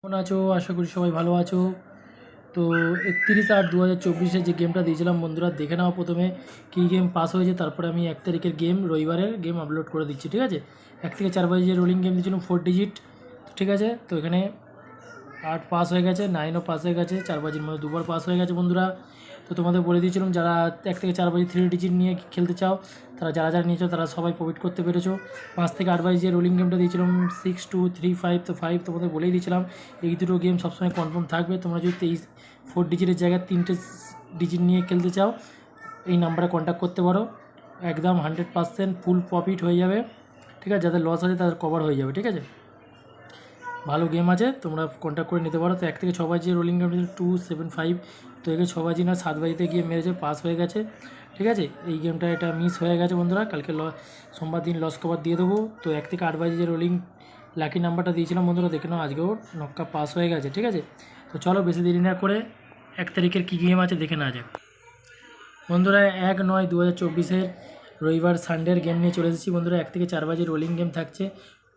কেমন আছো? আশা করি সবাই ভালো আছো। তো 31/8/2024 যে গেমটা দিয়েছিলাম বন্ধুরা, দেখে নাও প্রথমে কী গেম পাস হয়েছে, তারপরে আমি 1 তারিখের গেম, রবিবারের গেম আপলোড করে দিচ্ছি। ঠিক আছে, 1 থেকে 4 বাজে যে রোলিং গেম দিয়েছিলাম 4 ডিজিট। ঠিক আছে, তো এখানে 8 পাস হয়ে গেছে, 9ও পাস হয়ে গেছে, 4 বাজির মধ্যে দুবার পাস হয়ে গেছে বন্ধুরা। তো তোমাদের বলে দিয়েছিলাম যারা 1 থেকে 4 বাজি 3 ডিজিট নিয়ে খেলতে চাও, তারা যারা নিয়েছো তারা সবাই প্রফিট করতে পেরেছো। 5 থেকে 8 বাজি যে রোলিং গেমটা দিয়েছিলাম 6 2 3 5, তো 5 তোমাদের বলেই দিয়েছিলাম এই দুটো গেম সবসময় কনফার্ম থাকবে। তোমরা যদি 4 ডিজিটের জায়গায় 3টে ডিজিট নিয়ে খেলতে চাও, এই নাম্বারে কন্ট্যাক্ট করতে পারো। একদম 100% ফুল প্রফিট হয়ে যাবে। ঠিক আছে, যাদের লস আছে তাদের কভার হয়ে যাবে। ঠিক আছে, ভালো গেম আছে, তোমরা কন্ট্যাক্ট করে নিতে পারো। তো 1 থেকে 6 বাজি রোলিং গেম 275, তো একে 6 বাজি না 7 বাজিতে গিয়ে মেরেছে, পাস হয়ে গেছে। ঠিক আছে, এই গেমটা এটা মিস হয়ে গেছে বন্ধুরা, কালকে সোমবার দিন লস কভার দিয়ে দেবো। তো 1 থেকে 8 বাজি যে রোলিং লাকি নাম্বারটা দিয়েছিলাম বন্ধুরা, দেখে নাও আজকেও নক্কা পাস হয়ে গেছে। ঠিক আছে, তো চলো বেশি দেরি না করে 1 তারিখের কী গেম আছে দেখে নেওয়া যাক বন্ধুরা। 1/9/2024 রবিবার সানডের গেম নিয়ে চলে এসেছি বন্ধুরা। 1 থেকে 4 বাজি রোলিং গেম থাকছে,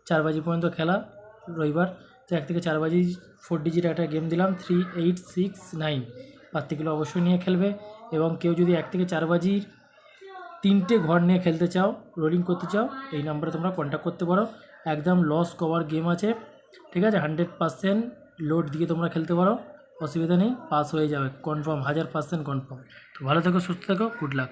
4 বাজি পর্যন্ত খেলা রবিবার। তো 1 থেকে 4 বাজি 4 ডিজিট একটা গেম দিলাম 3869, পাত্তিগুলো অবশ্যই নিয়ে খেলবে। এবং কেউ যদি 1 থেকে 4 বাজির 3টে ঘর নিয়ে খেলতে চাও, রোলিং করতে চাও, এই নাম্বারে তোমরা কন্ট্যাক্ট করতে পারো। একদম লস কভার গেম আছে। ঠিক আছে, 100% লোড দিয়ে তোমরা খেলতে পারো, অসুবিধা নেই, পাস হয়ে যাবে কনফার্ম, 1000% কনফার্ম। তো ভালো থেকো, সুস্থ থেকো, গুড লাক।